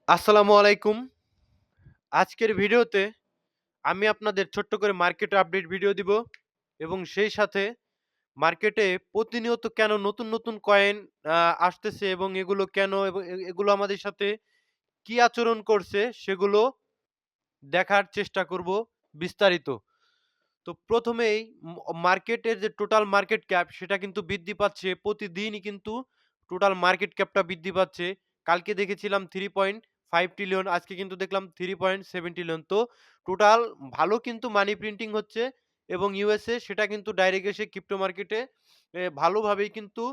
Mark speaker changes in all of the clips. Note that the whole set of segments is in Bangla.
Speaker 1: আসসালামু আলাইকুম। আজকের ভিডিওতে আমি আপনাদের ছোট্ট করে মার্কেট আপডেট ভিডিও দিব এবং সেই সাথে মার্কেটে প্রতিনিয়ত কেন নতুন, নতুন কয়েন আ আসতেছে এবং এগুলো কেন এবং এগুলো আমাদের সাথে কি আচরণ করছে সেগুলো দেখার চেষ্টা করব বিস্তারিত। তো ১ম এই মার্কেটের যে টোটাল মার্কেট ক্যাপ সেটা কিন্তু বৃদ্ধি পাচ্ছে। প্রতিদিনই কিন্তু টোটাল মার্কেট ক্যাপটা বৃদ্ধি পাচ্ছে। কালকে দেখেছিলাম 3.5 ট্রিলিয়ন, আজকে কিন্তু দেখলাম 3.7 ট্রিলিয়ন। তো টোটাল ভালো কিন্তু মানি প্রিন্টিং হচ্ছে এবং ইউএসএ সেটা কিন্তু ডাইরেক্ট এসে ক্রিপ্টো মার্কেটে ভালোভাবেই কিন্তু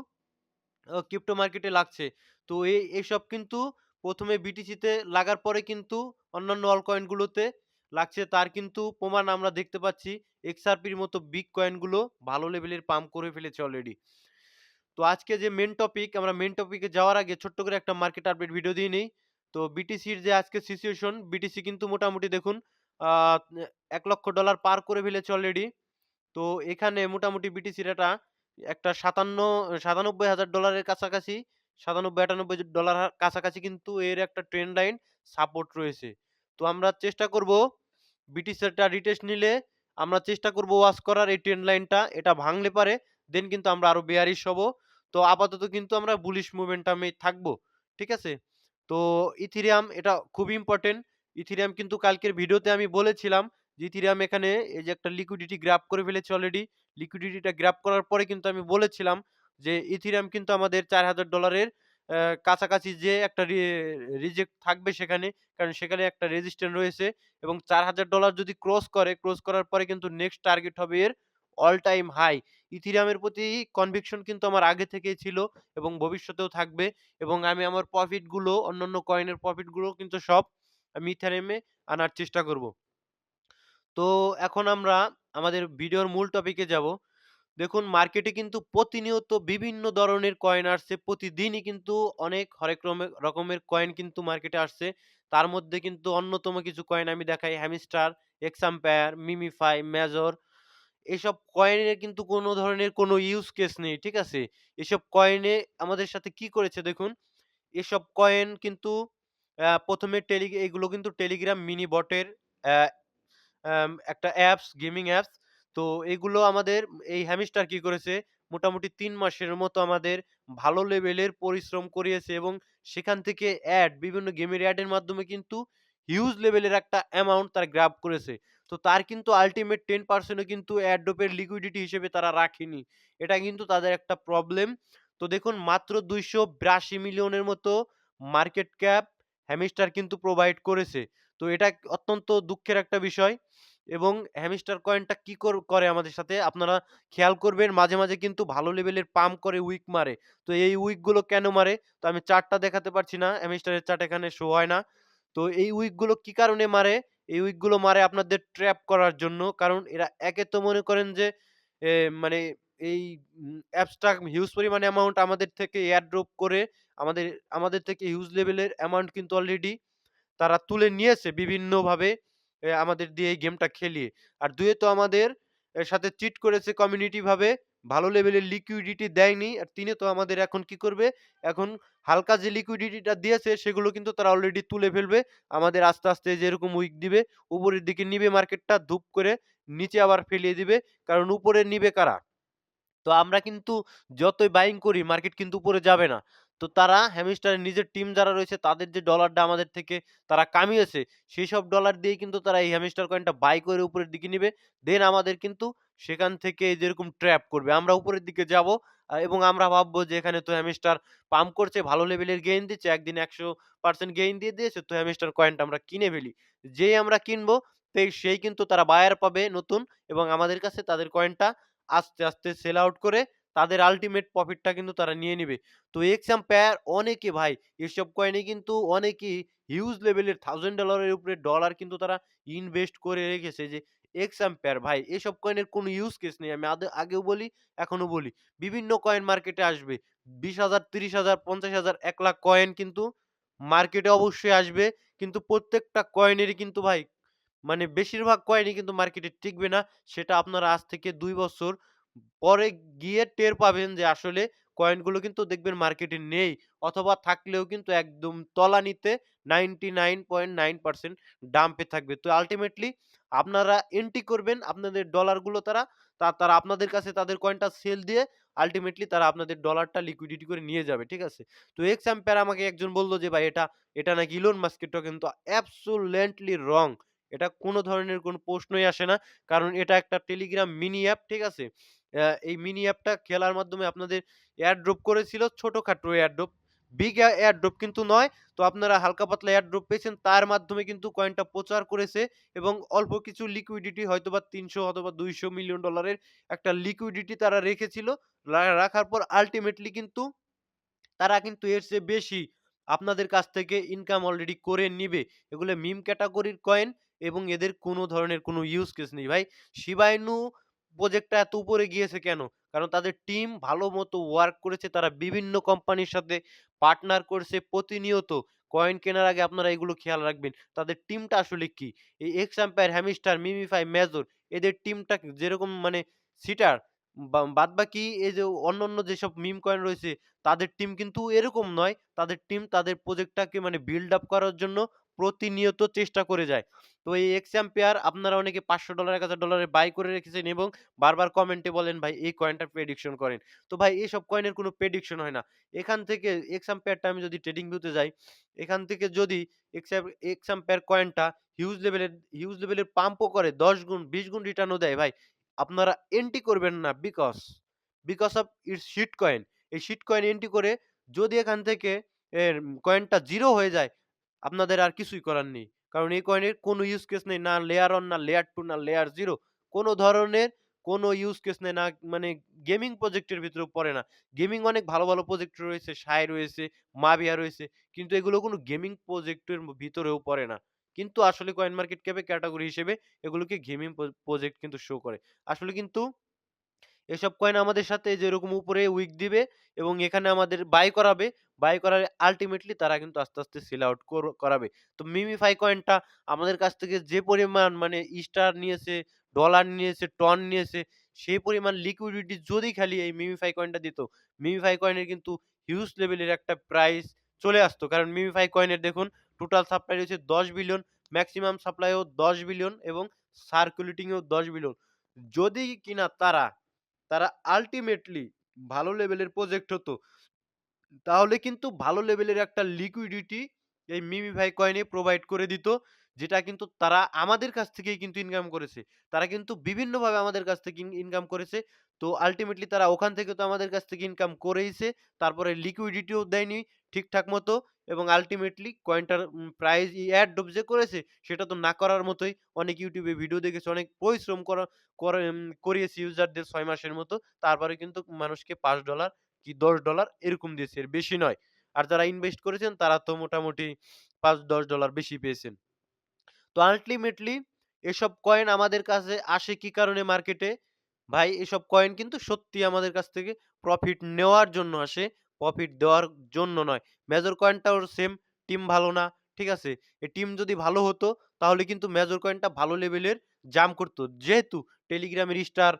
Speaker 1: ক্রিপ্টো মার্কেটে লাগছে। তো এসব কিন্তু ১ম এ বিটিসিতে লাগার পরে কিন্তু অন্যান্য অল কয়েনগুলোতে লাগছে। তার কিন্তু প্রমাণ আমরা দেখতে পাচ্ছি। এক্সআরপির মতো বিগ কয়েনগুলো ভালো লেভেলের পাম্প করে ফেলেছে অলরেডি। তো আজকে যে মেইন টপিক, আমরা মেইন টপিকে যাওয়ার আগে ছোট্ট করে একটা মার্কেট আপডেট ভিডিও দিয়ে নেই। তো বিটিসির যে আজকের সিচুয়েশন, বিটিসি কিন্তু মোটামুটি দেখুন আ $১,০০,০০০ পার করে ফেলেছে অলরেডি। তো এখানে মোটামুটি বিটিসির একটা $৯৭,০০০ এর কাছাকাছি, ৯৭-৯৮ কাছাকাছি কিন্তু এর একটা ট্রেন্ড লাইন সাপোর্ট রয়েছে। তো আমরা চেষ্টা করব বিটিসিটা রিটেস্ট নিলে আমরা চেষ্টা করব ওয়াচ করার এই ট্রেন্ড লাইনটা। এটা ভাঙলে পারে দেন কিন্তু আমরা আরো বেয়ারিশ হবো। তো আপাতত কিন্তু আমরা বুলিশ মোমেন্টামেই থাকবো। ঠিক আছে? তো ইথেরিয়াম এটা খুবই ইম্পোর্টেন্ট। ইথেরিয়াম কিন্তু কালকের ভিডিওতে আমি বলেছিলাম যে ইথেরিয়াম এখানে এই যে একটা লিকুইডিটি গ্র্যাব করে ফেলেছে অলরেডি। লিকুইডিটিটা গ্র্যাব করার পরে কিন্তু আমি বলেছিলাম যে ইথেরিয়াম কিন্তু আমাদের $৪,০০০ এর কাছাকাছি যেয়ে একটা রিজেক্ট থাকবে সেখানে। কারণ সেখানে একটা রেজিস্ট্যান্স রয়েছে এবং $৪,০০০ যদি ক্রস করে, ক্রস করার পরে কিন্তু নেক্সট টার্গেট হবে এর অল টাইম হাই। ইথেরিয়ামের প্রতি কনভিকশন কিন্তু আমার আগে থেকেই ছিল এবং ভবিষ্যতেও থাকবে এবং আমি আমার প্রফিট গুলো অন্যান্য কয়েনের প্রফিট গুলো কিন্তু সব আমি ইথেরিয়ামে আনার চেষ্টা করব। তো এখন আমরা আমাদের ভিডিওর মূল টপিকে যাব। দেখুন মার্কেটে কিন্তু প্রতিনিয়ত বিভিন্ন ধরনের কয়েন আসছে। প্রতিদিনই কিন্তু অনেক হরেক রকমের কয়েন কিন্তু মার্কেটে আসছে। তার মধ্যে কিন্তু অন্যতম কিছু কয়েন আমি দেখাই হ্যামস্টার, এক্সাম্পায়ার, মিমিফাই, মেজর এসব কয়েনের কিন্তু কোনো ধরনের কোনো ইউজ কেস নেই। ঠিক আছে? এসব কয়েনে আমাদের সাথে কি করেছে দেখুন। এসব কয়েন কিন্তু ১ম এ এগুলো কিন্তু টেলিগ্রাম মিনি বটের অ্যা একটা অ্যাপস, গেমিং অ্যাপস। তো এগুলো আমাদের এই হ্যামস্টার কি করেছে, মোটামুটি ৩ মাসের মতো আমাদের ভালো লেভেলের পরিশ্রম করিয়েছে এবং সেখান থেকে বিভিন্ন গেমের অ্যাডের মাধ্যমে কিন্তু হিউজ লেভেলের একটা অ্যামাউন্ট তারা গ্র্যাব করেছে। তো তার কিন্তু আল্টিমেট 10% ও কিন্তু এয়ারড্রপের লিকুইডিটি হিসেবে তারা রাখেনি। এটা কিন্তু তাদের একটা প্রবলেম। তো দেখুন মাত্র ২৮২ মিলিয়নের মতো মার্কেট ক্যাপ হ্যামস্টার কিন্তু প্রোভাইড করেছে। তো এটা অত্যন্ত দুঃখের একটা বিষয় এবং হ্যামস্টার কয়েনটা কি করে আমাদের সাথে আপনারা খেয়াল করবেন মাঝে, মাঝে কিন্তু ভালো লেভেলের পাম্প করে উইক মারে। তো এই উইক গুলো কেন মারে? তো আমি চার্টটা দেখাতে পারছি না। হ্যামস্টারের চার্ট এখানে শো হয় না। তো এই উইক গুলো কি কারণে মারে? এই উইক গুলো মারে আপনাদের ট্র্যাপ করার জন্য। কারণ এরা একে তো মনে করেন যে মানে এই অ্যাপসটা হিউজ পরিমাণে অ্যামাউন্ট আমাদের থেকে এয়ার ড্রপ করে আমাদের আমাদের থেকে হিউজ লেভেলের অ্যামাউন্ট কিন্তু অলরেডি তারা তুলে নিয়েছে বিভিন্নভাবে আমাদের দিয়ে এই গেমটা খেলিয়ে। আর ২ এ তো আমাদের সাথে চিট করেছে কমিউনিটি ভাবে। ভালো লেভেলের লিকুইডিটি দেয়নি। আর ৩ এ তো আমাদের এখন কি করবে? এখন হালকা যে লিকুইডিটিটা দিয়েছে সেগুলো কিন্তু তারা অলরেডি তুলে ফেলবে। আমাদের আস্তে, আস্তে যেরকম উইক দিবে, উপরের দিকে নিবে মার্কেটটা ধুপ করে নিচে আবার ফেলিয়ে দিবে। কারণ উপরে নিবে কারা? তো আমরা কিন্তু যতই বাইং করি মার্কেট কিন্তু উপরে যাবে না। তো তারা হ্যামস্টারের নিজের টিম যারা রয়েছে তাদের যে ডলারটা আমাদের থেকে তারা কামিয়েছে, সেসব ডলার দিয়েই কিন্তু তারা এই হ্যামস্টার কয়েনটা বাই করে উপরের দিকে নিবে। দেন আমাদের কিন্তু সেখান থেকে যেরকম ট্র্যাপ করবে। আমরা উপরের দিকে যাবো এবং আমরা ভাববো যে এখানে তো হ্যামস্টার পাম্প করছে, ভালো লেভেলের গেইন দিচ্ছে। একদিনে ১০০% গেইন দিয়ে দিয়েছে। তো হ্যামস্টার কয়েনটা আমরা কিনে ফেলি। যেই আমরা কিনবো সেই কিন্তু তারা বায়ার পাবে নতুন এবং আমাদের কাছে তাদের কয়েনটা আস্তে, আস্তে সেল আউট করে তাদের আল্টিমেট প্রফিটটা কিন্তু তারা নিয়ে নিবে। তো এক্সাম পেয়ার অনেকে ভাই এসব কয়েনে কিন্তু অনেকেই হিউজ লেভেলের $1000 এর উপরে ডলার কিন্তু তারা ইনভেস্ট করে রেখেছে যে এক্সাম পেয়ার ভাই এসব কয়েনের কোনো ইউজ কেস নেই। আমি আগেও বলি, এখনো বলি। বিভিন্ন কয়েন মার্কেটে আসবে। ২০,০০০, ৩০,০০০, ৫০,০০০, ১,০০,০০০ কয়েন কিন্তু মার্কেটে অবশ্যই আসবে। কিন্তু প্রত্যেকটা কয়েনেরই কিন্তু ভাই মানে বেশিরভাগ কয়েনই কিন্তু মার্কেটে টিকবে না। সেটা আপনারা আজ থেকে ২ বছর পরে গিয়ে টের পাবেন যে আসলে কয়েনগুলো কিন্তু দেখবেন মার্কেটে নেই, অথবা থাকলেও কিন্তু একদম তলানিতে 99.9% ডাম্পে থাকবে। তো আল্টিমেটলি আপনারা এন্ট্রি করবেন আপনাদের ডলারগুলো তারা আপনাদের কাছে তাদের কয়েনটা সেল দিয়ে আল্টিমেটলি তারা আপনাদের ডলারটা লিকুইডিটি করে নিয়ে যাবে। ঠিক আছে? তো এক্স আম্পেয়ার আমাকে একজন বলল যে, "ভাই এটা নাকি ইলন মাস্কের টোকেন।" তো অ্যাবসোলিউটলি রং। এটা কোন ধরনের কোন প্রশ্নই আসে না। কারণ এটা একটা টেলিগ্রাম মিনি অ্যাপ, ঠিক আছে? এই মিনি অ্যাপটা খেলার মাধ্যমে আপনাদের এয়ারড্রপ করেছিল ছোটখাটো এয়ারড্রপ। বিগ এয়ারড্রপ কিন্তু নয়। তো আপনারা হালকা পাতলা এয়ারড্রপ পেয়েছেন। তার মাধ্যমে কিন্তু কয়েনটা প্রচার করেছে এবং অল্প কিছু লিকুইডিটি হয়তোবা ৩০০ অথবা $২০০ মিলিয়ন ডলারের একটা লিকুইডিটি তারা রেখেছিল। রাখার পর আল্টিমেটলি কিন্তু তারা কিন্তু এর চেয়ে বেশি আপনাদের কাছ থেকে ইনকাম অলরেডি করে নিবে। এগুলো মিম ক্যাটেগরির কয়েন এবং এদের কোনো ধরনের কোনো ইউজ কেস নেই ভাই। শিবা ইনু প্রজেক্টটা এত উপরে গিয়েছে কেন? কারণ তাদের টিম ভালো মতো ওয়ার্ক করেছে। তারা বিভিন্ন কোম্পানির সাথে পার্টনার করছে প্রতিনিয়ত। কয়েন কেনার আগে আপনারা এগুলো খেয়াল রাখবেন। তাদের টিমটা আসলে কি? এই x umpire, hamster, MemeFi, major এদের টিমটা যেরকম মানে সিটার বাদবাকি এই যে অন্যান্য যেসব মিম কয়েন রয়েছে তাদের টিম কিন্তু এরকম নয়। তাদের টিম তাদের প্রজেক্টটাকে মানে বিল্ড আপ করার জন্য প্রতিনিয়ত চেষ্টা করে যায়। তো এই এক্স অ্যাম্পিয়ার আপনারা অনেকে $500 $1000 এ বাই করে রেখেছেন এবং বারবার কমেন্টে বলেন ভাই এই কয়েনটার প্রেডিকশন করেন। তো ভাই এসব কয়েনের কোনো প্রেডিকশন হয় না। এখান থেকে এক্স অ্যাম্পিয়ারটা আমি যদি ট্রেডিং ভিউতে যাই, এখান থেকে যদি এক্স অ্যাম্পিয়ার কয়েনটা হিউজ লেভেলের পাম্পও করে ১০ গুণ ২০ গুণ রিটার্নও দেয় ভাই। আপনারা এন্ট্রি করবেন না because of it's shitcoin. এই শিট কয়েন এন্ট্রি করে যদি এখান থেকে কয়েনটা 0 হয়ে যায়, আপনাদের আর কিছুই করার নেই। কারণ এই কয়েনের কোনো ইউজ কেস নেই। না লেয়ার 1 না লেয়ার 2 না লেয়ার 0 কোন ধরনের কোনো ইউজ কেস নেই। না মানে গেমিং প্রজেক্টের ভিতরেও পড়ে না। গেমিং অনেক ভালো প্রজেক্ট রয়েছে, সাই রয়েছে, মাভিয়া রয়েছে। কিন্তু এগুলো কোনো গেমিং প্রজেক্টের ভিতরেও পড়ে না। কিন্তু আসলে কয়েন মার্কেট ক্যাপে ক্যাটেগরি হিসেবে এগুলোকে গেমিং প্রজেক্ট কিন্তু শো করে। আসলে কিন্তু এসব কয়েন আমাদের সাথে যে এরকম উপরে উইক দিবে এবং এখানে আমাদের বাই করাবে। বাই করালে আল্টিমেটলি তারা কিন্তু আস্তে সেল আউট করাবে। তো মিমিফাই কয়েনটা আমাদের কাছ থেকে যে পরিমাণ মানে স্টার নিয়েছে, ডলার নিয়েছে, টন নিয়েছে, সেই পরিমাণ লিকুইডিটি যদি খালি এই মিমিফাই কয়েনটা দিত, মিমিফাই কয়েনের কিন্তু হিউজ লেভেলের একটা প্রাইস চলে আসতো। কারণ মিমিফাই কয়েনের দেখুন টোটাল সাপ্লাই রয়েছে ১০ বিলিয়ন, মেক্সিমাম সাপ্লাইও ১০ বিলিয়ন এবং সার্কুলেটিং এও ১০ বিলিয়ন। যদি কিনা তারা আল্টিমেটলি ভালো লেভেলের প্রজেক্ট হতো, তাহলে কিন্তু ভালো লেভেলের একটা লিকুইডিটি এই মিমিফাই কয়েনে প্রোভাইড করে দিত। যেটা কিন্তু তারা আমাদের কাছ থেকেই কিন্তু ইনকাম করেছে। তারা কিন্তু বিভিন্নভাবে আমাদের কাছ থেকে ইনকাম করেছে। তো আল্টিমেটলি তারা ওখান থেকে তো আমাদের কাছ থেকে ইনকাম করেইছে। তারপরে লিকুইডিটিও দেয়নি ঠিকঠাক মতো এবং আল্টিমেটলি কয়েনটার প্রাইস এয়ারড্রপ যে করেছে সেটা তো না করার মতোই। অনেক YouTube এ ভিডিও দেখেছি, অনেক পরিশ্রম করিয়েছি ইউজারদের ৬ মাসের মতো। তারপরে কিন্তু মানুষকে $৫ কি $10 এরকম দিয়েছে, এর বেশি নয়। আর যারা ইনভেস্ট করেছেন তারা তো মোটামুটি $৫-10 বেশি পেয়েছেন। তো আল্টিমেটলি এসব কয়েন আমাদের কাছে আসে কি কারণে মার্কেটে? ভাই এসব কয়েন কিন্তু সত্যিই আমাদের কাছ থেকে প্রফিট নেওয়ার জন্য আসে, প্রফিট দেওয়ার জন্য নয়। মেজর কয়েনটাও সেম, টিম ভালো না। ঠিক আছে? এই টিম যদি ভালো হতো তাহলে কিন্তু মেজর কয়েনটা ভালো লেভেলের জাম্প করত। যেহেতু টেলিগ্রামের স্টার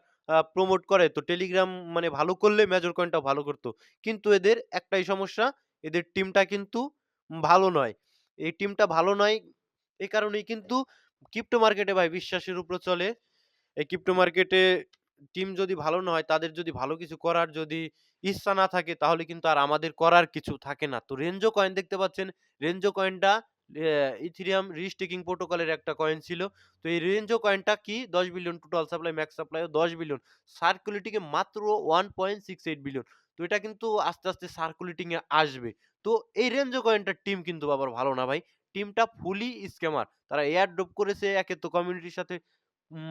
Speaker 1: প্রমোট করে তো টেলিগ্রাম মানে ভালো করলে মেজর কয়েনটাও ভালো করত। কিন্তু এদের একটাই সমস্যা, এদের টিমটা কিন্তু ভালো নয়। এই টিমটা ভালো নয় এ কারণেই কিন্তু ক্রিপ্টো মার্কেটে ভাই বিশ্বাসের উপরে চলে। এই ক্রিপ্টো মার্কেটে টিম যদি ভালো না হয়, তাদের যদি ভালো কিছু করার যদি ইচ্ছা না থাকে, তাহলে কিন্তু আর আমাদের করার কিছু থাকে না। তো রেনজো কয়েন দেখতে পাচ্ছেন। রেনজো কয়েনটা ইথেরিয়াম রিস্টেকিং প্রোটোকলের একটা কয়েন ছিল। তো এই রেনজো কয়েনটা কি ১০ বিলিয়ন টোটাল সাপ্লাই, ম্যাক্স সাপ্লাইও ১০ বিলিয়ন। সার্কুলেটিং এ মাত্র 1.68 বিলিয়ন। তো এটা কিন্তু আস্তে সার্কুলেটিং এ আসবে। তো এই রেনজো কয়েনটার টিম কিন্তু আবার ভালো না ভাই। টিমটা ফুলি স্ক্যামার। তারা এয়ার ড্রপ করেছে, একে তো কমিউনিটির সাথে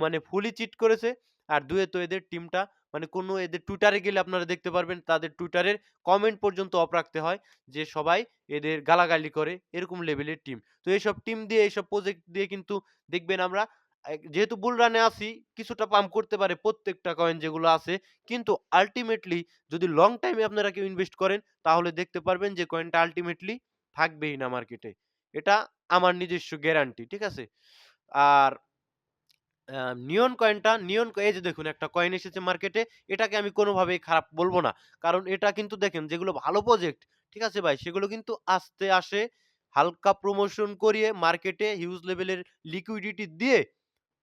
Speaker 1: মানে ফুলি চিট করেছে। আর ২ এ তো এদের টিমটা মানে কোনো এদের টুইটারে গেলে আপনারা দেখতে পারবেন তাদের টুইটারের কমেন্ট পর্যন্ত অফ রাখতে হয় যে সবাই এদের গালাগালি করে, এরকম লেভেলের টিম। তো এইসব টিম দিয়ে এইসব প্রজেক্ট দিয়ে কিন্তু দেখবেন আমরা যেহেতু বুল রানে আছি কিছুটা পাম্প করতে পারে প্রত্যেকটা কয়েন যেগুলো আছে। কিন্তু আল্টিমেটলি যদি লং টাইমে আপনারা কেউ ইনভেস্ট করেন তাহলে দেখতে পারবেন যে কয়েনটা আল্টিমেটলি থাকবেই না মার্কেটে। এটা আমার নিজস্ব গ্যারান্টি। ঠিক আছে? আর আ নিয়ন এই যে দেখুন একটা কয়েন এসেছে মার্কেটে। এটাকে আমি কোনোভাবেই খারাপ বলব না। কারণ এটা কিন্তু দেখেন যেগুলো ভালো প্রজেক্ট, ঠিক আছে ভাই? সেগুলো কিন্তু আস্তে আসে হালকা প্রমোশন করিয়ে মার্কেটে হিউজ লেভেলের লিকুইডিটি দিয়ে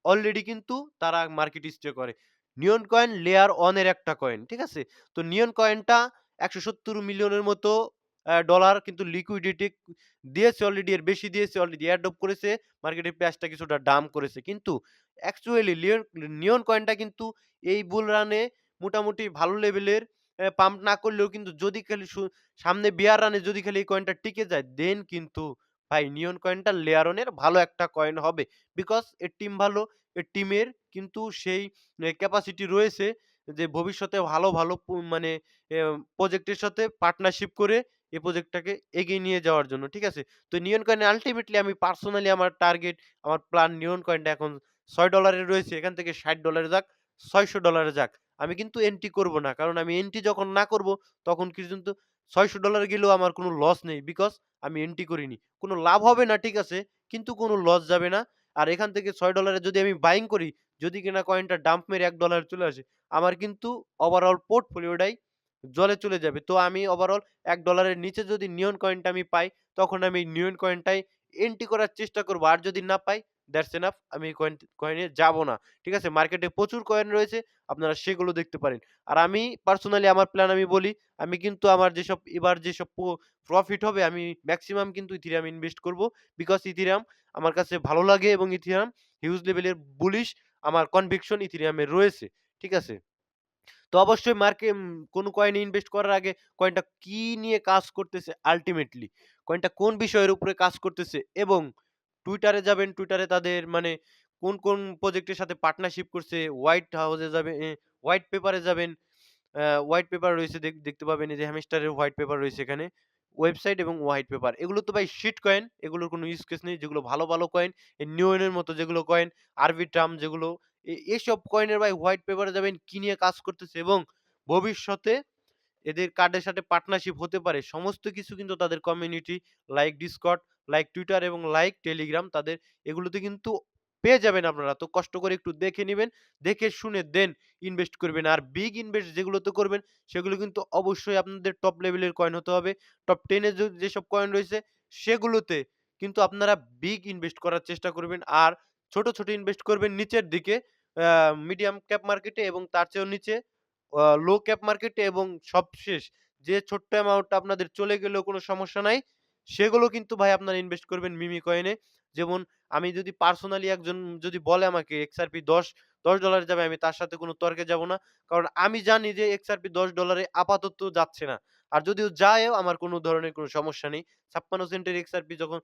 Speaker 1: অলরেডি কিন্তু তারা মার্কেট স্টে করে। নিয়ন কয়েন লেয়ার অন এর একটা কয়েন। ঠিক আছে? তো নিয়ন কয়েনটা ১৭০ মিলিয়নের মতো ডলার কিন্তু লিকুইডিটি দিয়েছে অলরেডি, এর বেশি দিয়েছে অলরেডি এয়ারড্রপ করেছে। মার্কেটের প্রাইসটা কিছুটা ডাম্প করেছে। কিন্তু অ্যাকচুয়ালি নিয়ন কয়েনটা কিন্তু এই বুল রানে মোটামুটি ভালো লেভেলের পাম্প না করলেও কিন্তু যদি খালি সামনে বিয়ার রানে যদি খালি এই কয়েনটা টিকে যায় দেন কিন্তু ভাই নিয়ন কয়েনটা লেয়ার অন এর ভালো একটা কয়েন হবে। বিকজ এর টিম ভালো। এর টিমের কিন্তু সেই ক্যাপাসিটি রয়েছে যে ভবিষ্যতে ভালো, ভালো মানে প্রজেক্টের সাথে পার্টনারশিপ করে এই প্রজেক্টটাকে এগিয়ে নিয়ে যাওয়ার জন্য। ঠিক আছে? তো নিয়ন কয়েন আল্টিমেটলি আমি পার্সোনালি আমার টার্গেট, আমার প্ল্যান নিয়ন কয়েনটা এখন $৬ এ রয়েছে। এখান থেকে $৬০ যাক, $৬০০ যাক। আমি কিন্তু এন্ট্রি করব না। কারণ আমি এন্ট্রি যখন না করব তখন কিন্তু $৬০০ গেলেও আমার কোনো লস নেই। বিকজ আমি এন্ট্রি করিনি। কোনো লাভ হবে না ঠিক আছে, কিন্তু কোনো লস যাবে না। আর এখান থেকে $৬ এ যদি আমি বাইং করি, যদি কিনা কয়েনটা ডাম্প মেরে $১ চলে আসে, আমার কিন্তু ওভারঅল পোর্টফোলিওটাই জলে চলে যাবে। তো আমি ওভারঅল $১ এর নিচে যদি নিয়ন কয়েনটা আমি পাই, তখন আমি নিয়ন কয়েনটাই এন্ট্রি করার চেষ্টা করব। আর যদি না পাই, দ্যাটস এনাফ, আমি এই কয়েনে যাব না। ঠিক আছে? মার্কেটে প্রচুর কয়েন রয়েছে, আপনারা সেগুলো দেখতে পারেন। আর আমি পার্সোনালি আমার প্ল্যান আমি বলি, আমি কিন্তু আমার যেসব এবার যেসব প্রফিট হবে আমি মেক্সিমাম কিন্তু ইথেরিয়াম ইনভেস্ট করব। বিকজ ইথেরিয়াম আমার কাছে ভালো লাগে এবং ইথেরিয়াম হিউজ লেভেলের বুলিশ আমার কনভিকশন ইথেরিয়ামের রয়েছে। ঠিক আছে? তো অবশ্যই কোন কয়েনে ইনভেস্ট করার আগে কয়েনটা কি নিয়ে কাজ করতেছে আল্টিমেটলি, কয়েনটা কোন বিষয়ের উপরে কাজ করতেছে এবং টুইটারে যাবেন, টুইটারে তাদের মানে কোন প্রজেক্টের সাথে পার্টনারশিপ করছে, হোয়াইট পেপারে যাবেন। হোয়াইট পেপার রয়েছে দেখতে পাবেন এই যে হ্যামস্টারের হোয়াইট পেপার রয়েছে এখানে। ওয়েবসাইট এবং হোয়াইট পেপার। এগুলো তো ভাই শিট কয়েন। এগুলোর কোনো ইউজ কেস নেই। যেগুলো ভালো, ভালো কয়েন, এই নিওয়েনের মতো যেগুলো কয়েন, আরবিট্রাম যেগুলো এসব কয়েনের ভাই হোয়াইট পেপারে যাবেন কি নিয়ে কাজ করতেছে এবং ভবিষ্যতে এদের কার্ডের সাথে পার্টনারশিপ হতে পারে। সমস্ত কিছু কিন্তু তাদের community like Discord, like Twitter এবং লাইক Telegram তাদের এগুলোতে কিন্তু পেয়ে যাবেন আপনারা। তো কষ্ট করে একটু দেখে নিবেন। দেখে শুনে দেন ইনভেস্ট করবেন। আর বিগ ইনভেস্ট যেগুলোতে করবেন সেগুলো কিন্তু অবশ্যই আপনাদের টপ লেভেলের কয়েন হতে হবে। টপ 10 এ যেসব কয়েন রয়েছে সেগুলোতে কিন্তু আপনারা বিগ ইনভেস্ট করার চেষ্টা করবেন। আর ছোট, ছোট ইনভেস্ট করবেন নিচের দিকে আ মিডিয়াম ক্যাপ মার্কেটে এবং তার চেয়েও নিচে লো ক্যাপ মার্কেটে এবং সবশেষ যে ছোট্ট অ্যামাউন্টটা আপনাদের চলে গেলেও কোনো সমস্যা নাই। সেগুলো কিন্তু ভাই আপনারা ইনভেস্ট করবেন মিমি কয়েনে। যেমন আমি যদি পার্সোনালি একজন যদি বলে আমাকে XRP $10 যাবে, আমি তার সাথে কোনো তর্কে যাব না। কারণ আমি জানি যে XRP $10 এ আপাতত যাচ্ছে না। আর যদিও যায়ও আমার কোনো ধরনের কোনো সমস্যা নেই। ৫৬ সেন্টের XRP যখন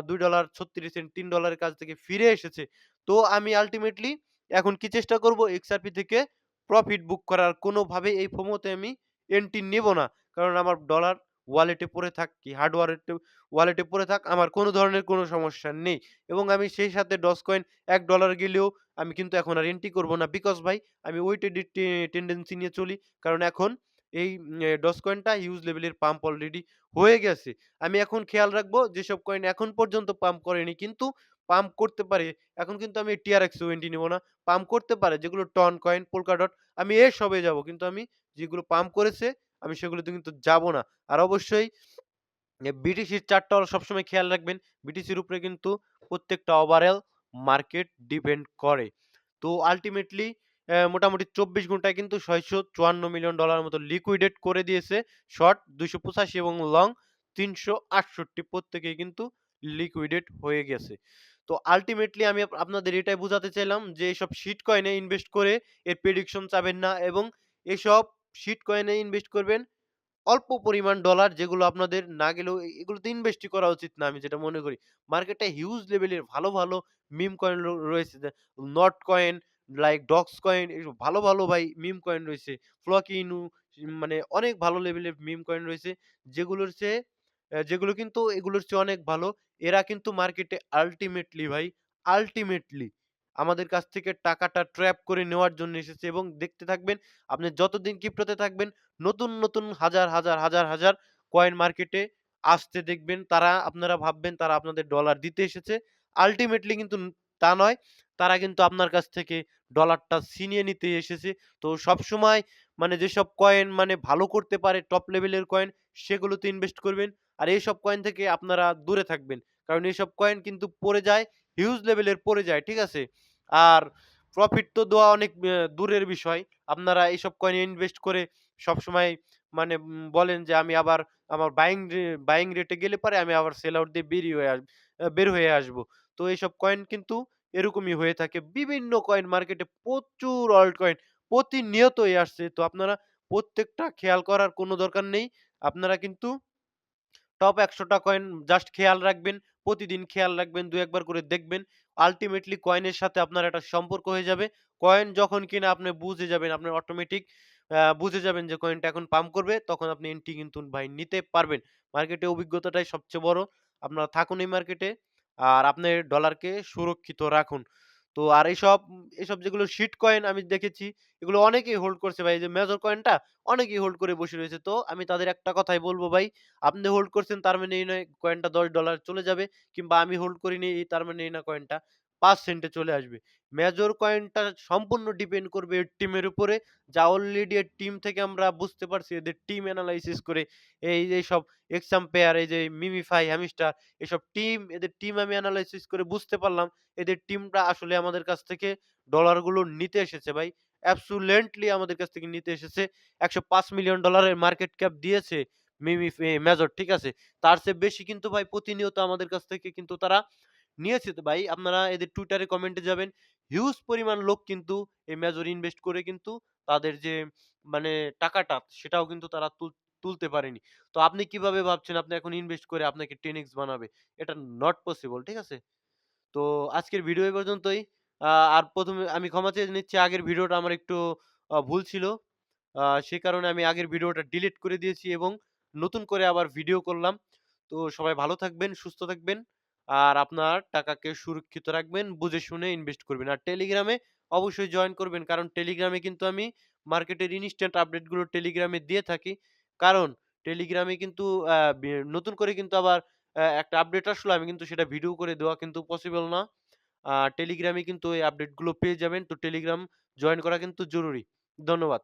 Speaker 1: $2.36 $3 এর কাছ থেকে ফিরে এসেছে। তো আমি আল্টিমেটলি এখন কি চেষ্টা করব XRP থেকে প্রফিট বুক করার। কোনোভাবেই এই FOMO তে আমি এন্ট্রি নেব না। কারণ আমার ডলার ওয়ালেটে পড়ে থাক কি হার্ড ওয়ালেটে পড়ে থাক, আমার কোনো ধরনের কোনো সমস্যা নেই। এবং আমি সেই সাথে ডজকয়েন $১ গেলেও আমি কিন্তু এখন আর এন্ট্রি করব না। বিকজ ভাই আমি ওয়েটেড টেনডেন্সি নিয়ে চলি। কারণ এখন এই ডজকয়েনটা হিউজ লেভেলের পাম্প অলরেডি হয়ে গেছে। আমি এখন খেয়াল রাখবো যেসব কয়েন এখন পর্যন্ত পাম্প করেনি কিন্তু পাম্প করতে পারে। এখন কিন্তু আমি TRX-20 নিব না। পাম্প করতে পারে যেগুলো টন কয়েন, পোল্কাডট, আমি এসবে যাবো। কিন্তু আমি যেগুলো পাম্প করেছে আমি সেগুলোতে কিন্তু যাব না। আর অবশ্যই বিটিসির চার্টটাও সবসময় খেয়াল রাখবেন। বিটিসির উপরে কিন্তু প্রত্যেকটা ওভারঅল মার্কেট ডিপেন্ড করে। তো আল্টিমেটলি মোটামুটি ২৪ ঘন্টায় কিন্তু $৬৫৪ মিলিয়ন মতো লিকুইডেট করে দিয়েছে। শর্ট ২৮৫ এবং লং ৩৬৮ প্রত্যেকেই কিন্তু লিকুইডেট হয়ে গেছে। তো আল্টিমেটলি আমি আপনাদের এটাই বুঝাতে চাইলাম যে এসব শিট কয়েনে ইনভেস্ট করে এর প্রেডিকশন চাবেন না এবং এসব শিট কয়েনে ইনভেস্ট করবেন অল্প পরিমাণ ডলার, যেগুলো আপনাদের না গেলেও এগুলোতে ইনভেস্টই করা উচিত না আমি যেটা মনে করি। মার্কেটে হিউজ লেভেলের ভালো, ভালো মিম কয়েন রয়েছে যে not coin, like Doge coin, এসব ভালো, ভালো ভাই মিম কয়েন রয়েছে। ফ্লকি ইনু মানে অনেক ভালো লেভেলের মিম কয়েন রয়েছে যেগুলো কিন্তু এগুলোর চেয়ে অনেক ভালো। এরা কিন্তু মার্কেটে আল্টিমেটলি আমাদের কাছ থেকে টাকাটা ট্র্যাপ করে নেওয়ার জন্য এসেছে এবং দেখতে থাকবেন আপনি যতদিন ক্রিপ্টোতে থাকবেন নতুন, নতুন হাজার কয়েন মার্কেটে আসতে দেখবেন। আপনারা ভাববেন তারা আপনাদের ডলার দিতে এসেছে। আল্টিমেটলি কিন্তু তা নয়। তারা কিন্তু আপনার কাছ থেকে ডলারটা ছিনিয়ে নিতে এসেছে। তো সবসময় মানে যেসব কয়েন মানে ভালো করতে পারে টপ লেভেলের কয়েন সেগুলোতে ইনভেস্ট করবেন। আর এইসব কয়েন থেকে আপনারা দূরে থাকবেন। কারণ এইসব কয়েন কিন্তু পড়ে যায়, হিউজ লেভেলের পড়ে যায়। ঠিক আছে? আর প্রফিট তো দেওয়া অনেক দূরের বিষয়। আপনারা এইসব কয়েনে ইনভেস্ট করে সবসময় মানে বলেন যে আমি আবার আমার বাইং রেটে গেলে পরে আমি আবার সেল আউট দিয়ে বের হয়ে আসবো। তো এইসব কয়েন কিন্তু এরকমই হয়ে থাকে। বিভিন্ন কয়েন মার্কেটে প্রচুর অল্ট কয়েন প্রতিনিয়তই আসছে। তো আপনারা প্রত্যেকটা খেয়াল করার কোনো দরকার নেই। আপনারা কিন্তু টপ ১০০ টা কয়েন জাস্ট খেয়াল রাখবেন। প্রতিদিন খেয়াল রাখবেন, ২-১ বার করে দেখবেন। আল্টিমেটলি কয়েনের সাথে আপনার একটা সম্পর্ক হয়ে যাবে। কয়েন যখন কিনা আপনি বুঝে যাবেন, আপনার অটোমেটিক বুঝে যাবেন যে কয়েনটা এখন পাম্প করবে, তখন আপনি এন্ট্রি কিন্তু ভাই নিতে পারবেন। মার্কেটে অভিজ্ঞতাটাই সবচেয়ে বড়। আপনারা থাকুন এই মার্কেটে। আর আপনার ডলারকে সুরক্ষিত রাখুন। তো আর এসব যেগুলো শিট কয়েন আমি দেখেছি, এগুলো অনেকেই হোল্ড করছে ভাই। এই যে মেজর কয়েনটা অনেকেই হোল্ড করে বসে রয়েছে। তো আমি তাদের একটা কথাই বলব ভাই, আপনি হোল্ড করছেন তার মানে এই নয় কয়েনটা $10 চলে যাবে কিংবা আমি হোল্ড করিনি তার মানে এই না কয়েনটা ৫ সেন্টে চলে আসবে। মেজর কয়েনটা সম্পূর্ণ ডিপেন্ড করবে এর টিমের উপরে। যা অলরেডি এর টিম থেকে আমরা বুঝতে পারছি এদের টিম এনালাইসিস করে এইসব এক্সাম পেয়ার এই যে মিমিফাই, হ্যামস্টার এদের টিম আমি এনালাইসিস করে বুঝতে পারলাম এদের টিমটা আসলে আমাদের কাছ থেকে ডলারগুলো নিতে এসেছে ভাই। অ্যাবসোলিউটলি আমাদের কাছ থেকে নিতে এসেছে। $১০৫ মিলিয়ন এর মার্কেট ক্যাপ দিয়েছে মেজর, ঠিক আছে? তার চেয়ে বেশি কিন্তু ভাই প্রতিনিয়ত আমাদের কাছ থেকে কিন্তু তারা নিয়েছে তো ভাই। আপনারা এদের টুইটারে কমেন্টে যাবেন। হিউজ পরিমাণ লোক কিন্তু এই মেজর ইনভেস্ট করে কিন্তু তাদের যে মানে টাকাটা সেটাও কিন্তু তারা তুলতে পারেনি। তো আপনি কিভাবে ভাবছেন আপনি এখন ইনভেস্ট করে আপনাকে 10x বানাবে? এটা নট পসিবল, ঠিক আছে? তো আজকের ভিডিও এই পর্যন্তই। আ আর ১ম এ আমি ক্ষমা চেয়ে নিচ্ছি আগের ভিডিওটা আমার একটু ভুল ছিল। সে কারণে আমি আগের ভিডিওটা ডিলিট করে দিয়েছি এবং নতুন করে আবার ভিডিও করলাম। তো সবাই ভালো থাকবেন, সুস্থ থাকবেন। আর আপনার টাকাকে সুরক্ষিত রাখবেন, বুঝে শুনে ইনভেস্ট করবেন। আর টেলিগ্রামে অবশ্যই জয়েন করবেন। কারণ টেলিগ্রামে কিন্তু আমি মার্কেটের ইনস্ট্যান্ট আপডেটগুলো টেলিগ্রামে দিয়ে থাকি। কারণ টেলিগ্রামে কিন্তু আ বে নতুন করে কিন্তু আবার একটা আপডেট আসলো আমি কিন্তু সেটা ভিডিও করে দেওয়া কিন্তু পসিবল না। টেলিগ্রামে কিন্তু এই আপডেটগুলো পেয়ে যাবেন। তো টেলিগ্রাম জয়েন করা কিন্তু জরুরি। ধন্যবাদ।